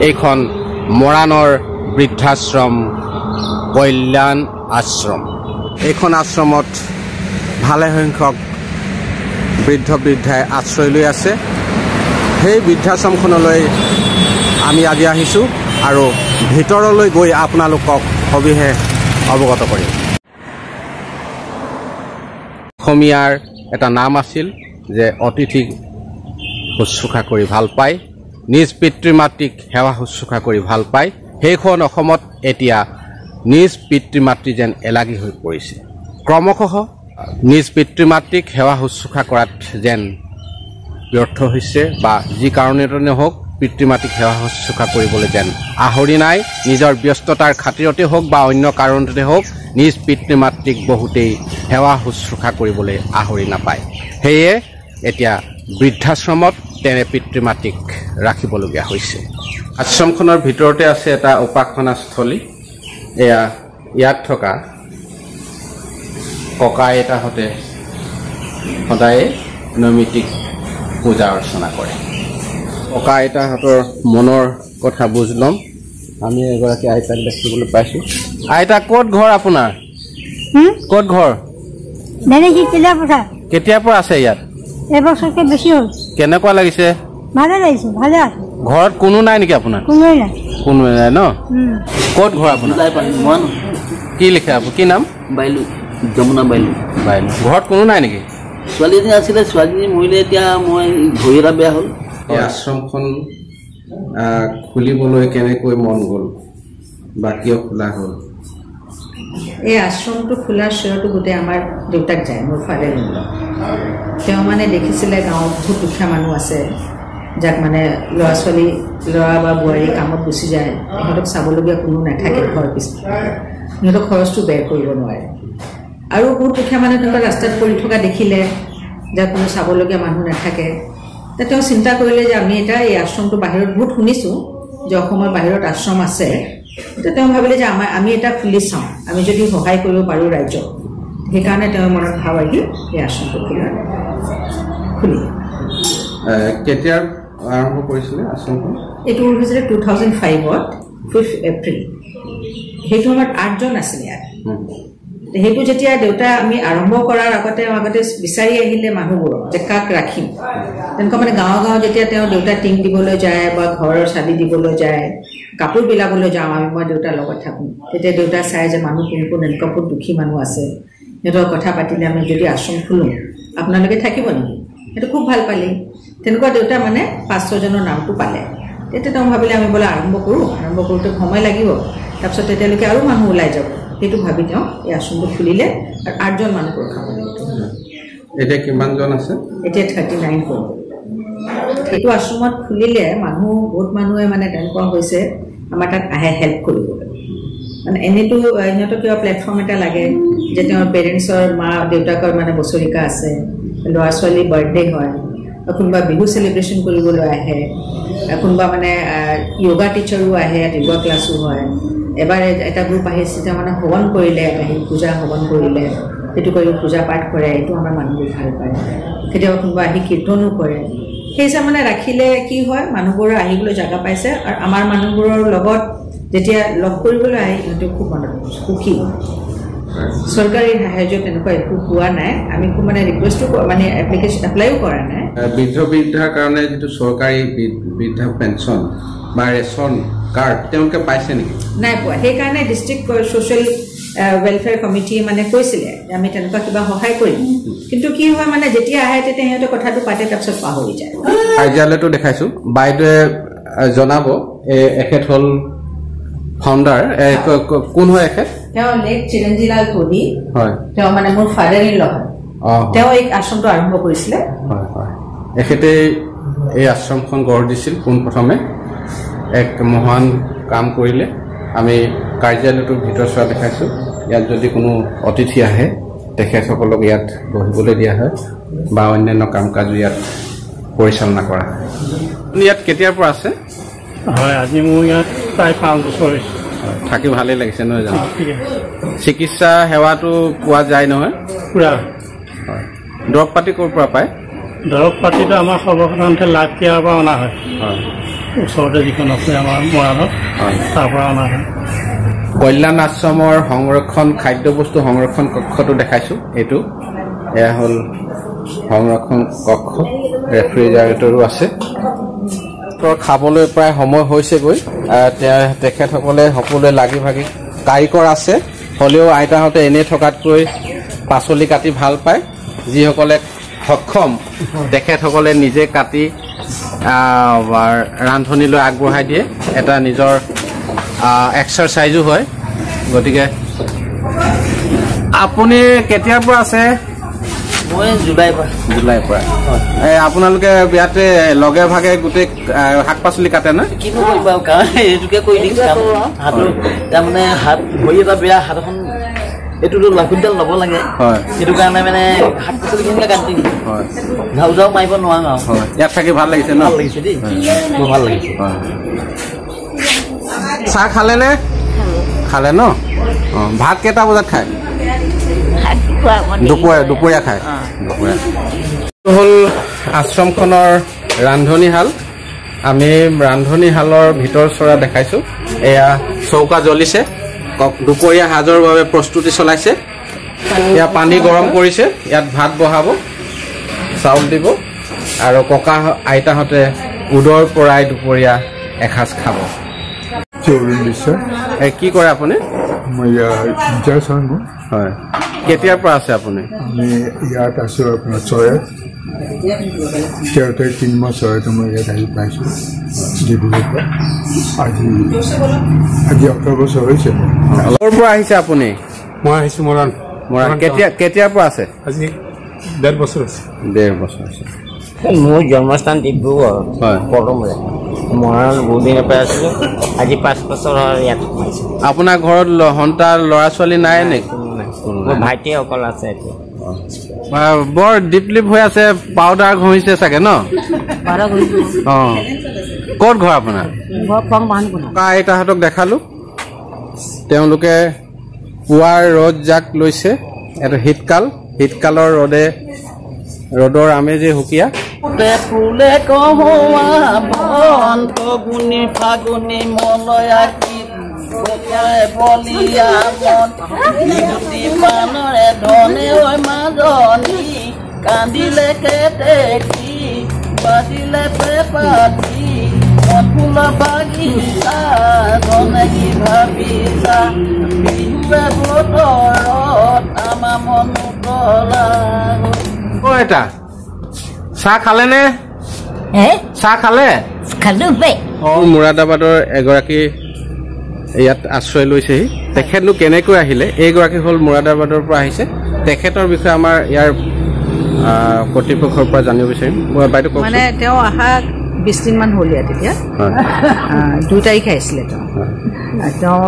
এইখন মৰাণৰ বৃদ্ধাশ্ৰম কল্যাণ আশ্ৰম। এইখন আশ্ৰমত ভালে সংখ্যক বৃদ্ধ বৃদ্ধাই আশ্ৰয় লৈ আছে। সেই বৃদ্ধাশ্ৰমখনলৈ আমি আজি আহিছোঁ আৰু ভিতৰলৈ গৈ আপোনালোকক সবিশেষ অৱগত কৰিম। অসমীয়াৰ এটা নাম আছিল যে অতিথিক শুশ্ৰূষা কৰি ভাল পায়, নিজ পিতৃ মাতৃক সেৱা শুশ্ৰূষা কৰি ভাল পায়। সেইখন অসমত এতিয়া নিজ পিতৃ মাতৃ যেন এলাগী হৈ পৰিছে। ক্ৰমশঃ নিজ পিতৃ মাতৃক সেৱা শুশ্ৰূষা কৰাত যেন ব্যৰ্থ হৈছে বা যি কাৰণতে নহওক পিতৃ মাতৃক সেৱা শুশ্ৰূষা কৰিবলৈ যেন আহৰি নাই। নিজৰ ব্যস্ততাৰ খাতিৰতে হওক বা অন্য কাৰণতে হওক নিজ পিতৃ মাতৃক বহুতেই সেৱা শুশ্ৰূষা কৰিবলৈ আহৰি নাপায়। সেয়ে এতিয়া বৃদ্ধাশ্ৰমত তেনে পিতৃ মাতৃক ৰাখিবলগীয়া হৈছে। আশ্ৰমখনৰ ভিতৰতে আছে এটা উপাসনাস্থলী। এয়া ইয়াত থকা ককা আইতাহঁতে সদায় নৈমিত্তিক পূজা অৰ্চনা কৰে। ককা আইতাহঁতৰ মনৰ কথা বুজ ল'ম। আমি এগৰাকী আইতাক দেখিবলৈ পাইছোঁ। আইতা, ক'ত ঘৰ আপোনাৰ? ক'ত ঘৰ? কেতিয়াৰ পৰা আছে ইয়াত? এবছৰকে বেছি হ'ল। কেনেকুৱা লাগিছে? ভালে লাগিছে, ভালে আছে। ঘৰত কোনো নাই নেকি আপোনাৰ? কোনোৱে নাই। কোনোৱে নাই ন? ক'ত ঘৰ আপোনাৰ? কি লিখে আপুনি? কি নাম? বাইলু, যমুনা বাইলু। বাইলু। ঘৰত কোনো নাই নেকি? ছোৱালী এজনী আছিলে, ছোৱালীজনী মৰিলে। এতিয়া মই ভৰি এটা বেয়া হ'ল। এই আশ্ৰমখন খুলিবলৈ কেনেকৈ মন গ'ল বা কিয় খোলা হ'ল? এই আশ্ৰমটো খোলাৰ শ্ৰেয়টো গোটেই আমাৰ দেউতাক যায়, মোৰ ফাদাৰ ইন ল। তেওঁ মানে দেখিছিলে গাঁৱত বহুত দুখীয়া মানুহ আছে, যাক মানে ল'ৰা বা বোৱাৰী কামত গুচি যায়, সিহঁতক চাবলগীয়া কোনো নাথাকে ঘৰ পিছত, সিহঁতক খৰচটো বেৰ কৰিব নোৱাৰে। আৰু বহুত দুখীয়া মানুহ তেনেকুৱা ৰাস্তাত পৰি থকা দেখিলে, যাক কোনো চাবলগীয়া মানুহ নাথাকে। তেওঁ চিন্তা কৰিলে যে আমি এটা এই আশ্ৰমটো বাহিৰত বহুত শুনিছোঁ যে অসমৰ বাহিৰত আশ্ৰম আছে। তেতিয়া তেওঁ ভাবিলে যে আমি এটা খুলি চাওঁ, আমি যদি সহায় কৰিব পাৰোঁ ৰাইজক। সেইকাৰণে তেওঁৰ মনত ভাৱ আহি এই আশ্ৰমটো খুলিলে। কেতিয়া আৰম্ভ কৰিছিলে আশ্ৰমখন? এইটো হৈছিলে 2005ত 5 এপ্ৰিল। সেইটো সময়ত 8জন আছিলে ইয়াত। সেইটো যেতিয়া দেউতা আমি আৰম্ভ কৰাৰ আগতে বিচাৰি আহিলে মানুহবোৰক যে কাক ৰাখিম। তেনেকুৱা মানে গাঁৱে যেতিয়া তেওঁ দেউতা টিং দিবলৈ যায় বা ঘৰৰ চালি দিবলৈ যায়, কাপোৰ বিলাবলৈ যাওঁ আমি, মই দেউতাৰ লগত থাকোঁ, তেতিয়া দেউতা চাই যে মানুহ কোন কোন এনেকুৱা বহুত দুখী মানুহ আছে, সিহঁতৰ কথা পাতিলে আমি যদি আশ্ৰম খোলোঁ আপোনালোকে থাকিব নেকি? সেইটো খুব ভাল পালে। তেনেকুৱা দেউতা মানে 5-6জনৰ নামটো পালে। তেতিয়া তেওঁ ভাবিলে আমি বোলে আৰম্ভ কৰোঁ, আৰম্ভ কৰোঁতে সময় লাগিব, তাৰপিছত তেতিয়ালৈকে আৰু মানুহ ওলাই যাব। সেইটো ভাবি তেওঁ এই আশ্ৰমটো খুলিলে আৰু 8জন মানুহ ৰখাব লাগিব। এতিয়া কিমানজন আছে? এতিয়া 39 হ'ল। সেইটো আশ্ৰমত খুলিলে বহুত মানুহে মানে তেনেকুৱা হৈছে আমাৰ তাত আহে হেল্প কৰিবলৈ। মানে এনেইতো সিহঁতক কিবা প্লেটফৰ্ম এটা লাগে যে তেওঁৰ পেৰেণ্টছৰ মা দেউতাকৰ মানে বছৰিকা আছে, ল'ৰা ছোৱালীৰ বাৰ্থডে হয়, কোনোবা বিহু চেলিব্ৰেশ্যন কৰিবলৈ আহে, কোনোবা মানে য়োগা টিচাৰো আহে, য়োগা ক্লাছো হয়। এবাৰ এটা গ্ৰুপ আহিছে, তেওঁ মানে হৱন কৰিলে, পূজা হৱন কৰিলে, সেইটো কৰি পূজা পাঠ কৰে। এইটো আমাৰ মানুহবোৰ ভাল পায়। কেতিয়াবা কোনোবা আহি কীৰ্তনো কৰে। সেই হিচাপে মানে ৰাখিলে কি হয়, মানুহবোৰৰ আহিবলৈ জেগা পাইছে আৰু আমাৰ মানুহবোৰৰ লগত যেতিয়া লগ কৰিবলৈ আহে সিহঁতে খুব মনত সুখী। চৰকাৰী সাহায্য তেনেকুৱা একো পোৱা নাই। আমি খুব মানে ৰিকুৱেষ্টো মানে এপ্লাইও কৰা নাই। বৃদ্ধ বৃদ্ধাৰ কাৰণে যিটো চৰকাৰী বৃদ্ধা পেঞ্চন বা ৰেচন কাৰ্ড তেওঁলোকে পাইছে নেকি? নাই পোৱা। সেইকাৰণে ডিষ্ট্ৰিক্ট ছ'চিয়েল ৱেলফেয়াৰ কমিটিয়ে মানে কৈছিলে যে আমি তেনেকুৱা কিবা সহায় কৰিম। কিন্তু কি হয় মানে যেতিয়া আহে তেতিয়া সিহঁতে কথাটো পাতে, তাৰপিছত পাহৰি যায়। কাৰ্যালয়টো দেখাইছোঁ, বাইদেৱে জনাব। এখেত হ'ল ফাউণ্ডাৰ। কোন হয় এখেত? তেওঁ লেট চিৰঞ্জীলাল কোহলি হয়। তেওঁ মানে মোৰ ফাদাৰ ইন ল হয়। তেওঁ এই আশ্ৰমটো আৰম্ভ কৰিছিলে। হয় হয়। এখেতে এই আশ্ৰমখন গঢ় দিছিল পোনপ্ৰথমে। এক মহান কাম কৰিলে। আমি কাৰ্যালয়টোৰ ভিতৰচোৱা দেখাইছোঁ। ইয়াত যদি কোনো অতিথি আহে তেখেতসকলক ইয়াত বহিবলৈ দিয়া হয় বা অন্যান্য কাম কাজো ইয়াত পৰিচালনা কৰা হয়। ইয়াত কেতিয়াৰ পৰা আছে? হয়, আজি মোৰ ইয়াত প্ৰায় 5 বছৰ হৈছে। থাকি ভালেই লাগিছে নহয় জানো? চিকিৎসা সেৱাটো পোৱা যায় নহয়? পুৰা। হয়। দৰৱ পাতি ক'ৰ পৰা পায়? দৰৱ পাতিটো আমাৰ সৰ্বসাধাৰণতে লাইফ কেয়াৰৰ পৰা অনা হয়। ওচৰতে যিখন আছে আমাৰ মৰাণত তাৰ পৰা অনা হয় কল্যাণ আশ্ৰমৰ সংৰক্ষণ খাদ্যবস্তু সংৰক্ষণ কক্ষটো দেখাইছোঁ এইটো এয়া হ'ল সংৰক্ষণ কক্ষ ৰেফ্ৰিজাৰেটৰো আছে খাবলৈ প্ৰায় সময় হৈছেগৈ তেখেতসকলে সকলোৱে লাগি ভাগি কাৰিকৰ আছে হ'লেও আইতাহঁতে এনেই থকাতকৈ পাচলি কাটি ভাল পায় যিসকলে সক্ষম তেখেতসকলে নিজে কাটি ৰান্ধনিলৈ আগবঢ়াই দিয়ে এটা নিজৰ এক্সাৰচাইজো হয় গতিকে আপুনি কেতিয়াৰ পৰা আছে মই জুলাইৰ পৰা আপোনালোকে ইয়াতে লগে ভাগে গোটেই শাক পাচলি কাটে না কিনো কৰিবা কাৰণ এইটোকে কৰি দিম হাতৰ তাৰমানে হাত ভৰি এটা বেয়া হাত এখন এইটোতো লাখুটিডাল ল'ব লাগে সেইটো কাৰণে মানে শাক পাচলিখিনিকে কাটি দিম ঝাউ ঝাউ মাৰিব নোৱাৰো আৰু ইয়াত থাকি ভাল লাগিছে ন ভাল লাগিছে দেই মোৰ ভাল লাগিছে চাহ খালেনে খালে ন ভাত কেইটা বজাত খায় দুপৰীয়া খায় হ'ল আশ্ৰমখনৰ ৰান্ধনীশাল আমি ৰান্ধনীশালৰ ভিতৰ চৰা দেখাইছোঁ এয়া চৌকা জ্বলিছে দুপৰীয়া সাজৰ বাবে প্ৰস্তুতি চলাইছে ইয়াত পানী গৰম কৰিছে ইয়াত ভাত বহাব চাউল দিব আৰু ককা আইতাহঁতে উদৰ পৰাই দুপৰীয়া এসাঁজ খাব কি কৰে আপুনি হয় কেতিয়াৰ পৰা আছে আপুনি আমি ইয়াত আছোঁ আপোনাৰ চৰাইত তেৰতে 3 মাহ চৰাইতে মই ইয়াত আহি পাইছোঁ ডিব্ৰুগড়ৰ পৰা আজি 18 বছৰ হৈছে ক'ৰ পৰা আহিছে আপুনি মই আহিছোঁ মৰাণ কেতিয়াৰ পৰা আছে আজি 1.5 বছৰ আছে 1.5 বছৰ আছে মোৰ জন্মস্থান ডিব্ৰুগড় পদমৰে মৰাণ বহুত দিনৰ পৰা আছিলোঁ আজি 5 বছৰ ইয়াত সোমাইছোঁ আপোনাৰ ঘৰত সন্তান ল'ৰা ছোৱালী নাই নেকি মোৰ ভাইটি অকল আছে এতিয়া বৰ ডিপলিপ হৈ আছে পাউডাৰ ঘঁহিছে চাগে ন ক'ত ঘৰ আপোনাৰ ককা আইতাহঁতক দেখালোঁ তেওঁলোকে পুৱাৰ ৰ'দ জাক লৈছে এটা শীতকালৰ ৰ'দৰ আমেজে সুকীয়া ফুলে কহোৱা বন ফগুনি ফাগুনি মলয়া বলিয়া মন বিহুতি পানৰে ধনে ঐ মাজনী কান্দিলে কেতেকী বাজিলে পেপাতি ফুল বাগিচা ধনে কি ভাবিছা বিহুৱে বতৰত আমাৰ মন উতলা এটা চাহ খালেনে চাহ খালে মুৰাদাবাদৰ এগৰাকী ইয়াত আশ্ৰয় লৈছেহি তেখেতনো কেনেকৈ আহিলে এইগৰাকী হ'ল মুৰাদাবাদৰ পৰা আহিছে তেখেতৰ বিষয়ে আমাৰ ইয়াৰ কৰ্তৃপক্ষৰ পৰা জানিব বিচাৰিম বাইদেউ কওক মানে তেওঁ অহা 20 দিনমান হ'ল ইয়াত এতিয়া 2 তাৰিখে আহিছিলে তেওঁ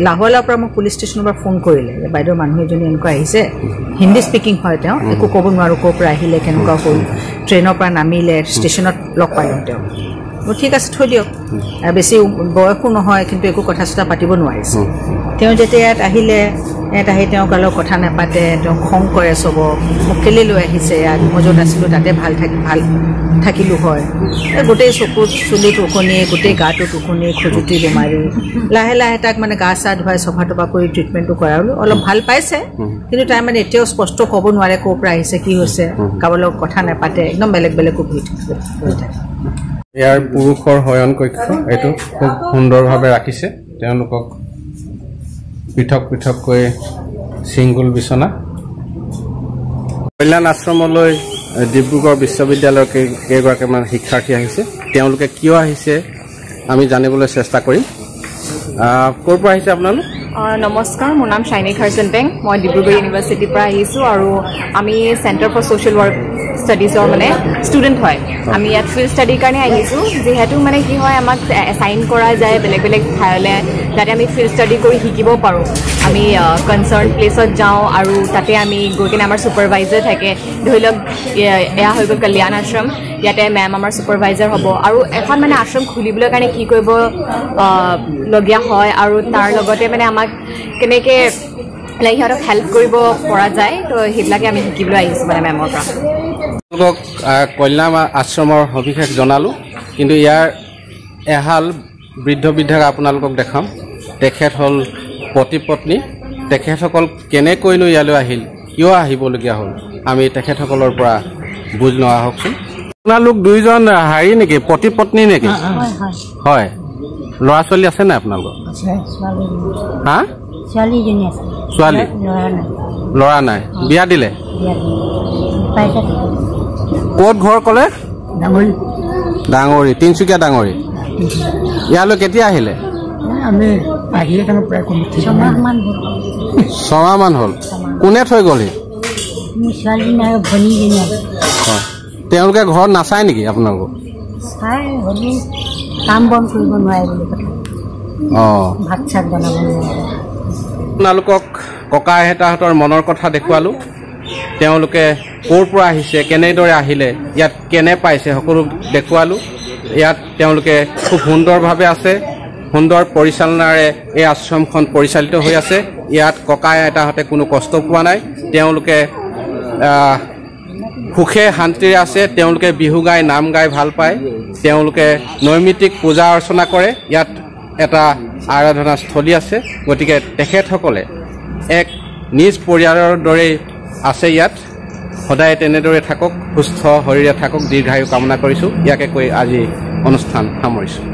লাহোৱালৰ পৰা মোক পুলিচ ষ্টেচনৰ পৰা ফোন কৰিলে যে বাইদেউ মানুহ এজনী এনেকুৱা আহিছে হিন্দী স্পিকিং হয় তেওঁ একো ক'ব নোৱাৰোঁ ক'ৰ পৰা আহিলে কেনেকুৱা হ'ল ট্ৰেইনৰ পৰা নামিলে ষ্টেচনত লগ পালোঁ তেওঁ ঠিক আছে থৈ দিয়ক বেছি বয়সো নহয় কিন্তু একো কথা চথা পাতিব নোৱাৰিছে তেওঁ যেতিয়া ইয়াত আহিলে ইয়াত আহি তেওঁ কালৈ কথা নাপাতে তেওঁ খং কৰে চবক মোক কেলৈ লৈ আহিছে ইয়াত মই য'ত আছিলোঁ তাতে ভাল থাকিলোঁ হয় গোটেই চকুত চুলিত ওকণিয়ে গোটেই গাটোত ওকণিয়ে খজুতি বেমাৰী লাহে লাহে তাক মানে গা চা ধুৱাই চফা তফা কৰি ট্ৰিটমেণ্টটো কৰালোঁ অলপ ভাল পাইছে কিন্তু তাই মানে এতিয়াও স্পষ্ট ক'ব নোৱাৰে ক'ৰ পৰা আহিছে কি হৈছে কাৰোবাৰ লগত কথা নাপাতে একদম বেলেগ বেলেগো হৈ থাকে ইয়াৰ পুৰুষৰ শয়ন কক্ষ এইটো খুব সুন্দৰভাৱে ৰাখিছে তেওঁলোকক পৃথককৈ ছিংগুল বিচনা কল্যাণ আশ্ৰমলৈ ডিব্ৰুগড় বিশ্ববিদ্যালয়ৰ কেইগৰাকীমান শিক্ষাৰ্থী আহিছে তেওঁলোকে কিয় আহিছে আমি জানিবলৈ চেষ্টা কৰিম ক'ৰ পৰা আহিছে আপোনালোক নমস্কাৰ মোৰ নাম শাইনী খাৰচেণ্টেং মই ডিব্ৰুগড় ইউনিভাৰ্চিটিৰ পৰা আহিছোঁ আৰু আমি চেণ্টাৰ ফৰ ছ'চিয়েল ৱৰ্ক ষ্টাডিজৰ মানে ষ্টুডেণ্ট হয় আমি ইয়াত ফিল্ড ষ্টাডিৰ কাৰণে আহিছোঁ যিহেতু মানে কি হয় আমাক এছাইন কৰা যায় বেলেগ বেলেগ ঠাইলৈ যাতে আমি ফিল্ড ষ্টাডি কৰি শিকিব পাৰোঁ আমি কনচাৰ্ণ প্লেচত যাওঁ আৰু তাতে আমি গৈ কিনে আমাৰ ছুপাৰভাইজাৰ থাকে ধৰি লওক এয়া হৈ গ'ল কল্যাণ আশ্ৰম ইয়াতে মেম আমাৰ ছুপাৰভাইজাৰ হ'ব আৰু এখন মানে আশ্ৰম খুলিবলৈ কাৰণে কি কৰিবলগীয়া হয় আৰু তাৰ লগতে মানে আমাক কেনেকৈ সিহঁতক হেল্প কৰিব পৰা যায় তো সেইবিলাকে আমি শিকিবলৈ আহিছোঁ মানে মেমৰ পৰা তেওঁলোকক কল্যাণ আশ্ৰমৰ সবিশেষ জনালোঁ কিন্তু ইয়াৰ এহাল বৃদ্ধ বৃদ্ধাক আপোনালোকক দেখাম তেখেত হ'ল পতি পত্নী তেখেতসকল কেনেকৈনো ইয়ালৈ আহিল কিয় আহিবলগীয়া হ'ল আমি তেখেতসকলৰ পৰা বুজ লোৱা হওকচোন আপোনালোক দুইজন হাৰি নেকি পতি পত্নী নেকি হয় ল'ৰা ছোৱালী আছে নাই আপোনালোকৰ হা ছোৱালীজনী আছে ছোৱালী ল'ৰা নাই বিয়া দিলে ক'ত ঘৰ ক'লে ডাঙৰি তিনিচুকীয়া ডাঙৰি ইয়ালৈ কেতিয়া আহিলে আমি আহিয়ে কেনে প্ৰায় ছমাহমান হ'ল কোনে থৈ গ'লহি ছোৱালীজনী আৰু ভনীজনী আছে তেওঁলোকে ঘৰত নাচায় নেকি আপোনালোকক চাই হ'লেও কাম বন কৰিব নোৱাৰে বুলি কথা ভাত চাত বনাব নোৱাৰে আপোনালোকক ককা আইতাহঁতৰ মনৰ কথা দেখুৱালোঁ তেওঁলোকে ক'ৰ পৰা আহিছে কেনেদৰে আহিলে ইয়াত কেনে পাইছে সকলো দেখুৱালোঁ ইয়াত তেওঁলোকে খুব সুন্দৰভাৱে আছে সুন্দৰ পৰিচালনাৰে এই আশ্ৰমখন পৰিচালিত হৈ আছে ইয়াত ককা আইতাহঁতে কোনো কষ্ট পোৱা নাই তেওঁলোকে সুখে শান্তিৰে আছে তেওঁলোকে বিহু গাই নাম গাই ভাল পায় তেওঁলোকে নৈমিত্তিক পূজা অৰ্চনা কৰে ইয়াত এটা আৰাধনাস্থলী আছে গতিকে তেখেতসকলে এক নিজ পৰিয়ালৰ দৰেই আছে ইয়াত সদায় তেনেদৰে থাকক সুস্থ শৰীৰে থাকক দীৰ্ঘায়ু কামনা কৰিছোঁ ইয়াকে কৈ আজি অনুষ্ঠান সামৰিছোঁ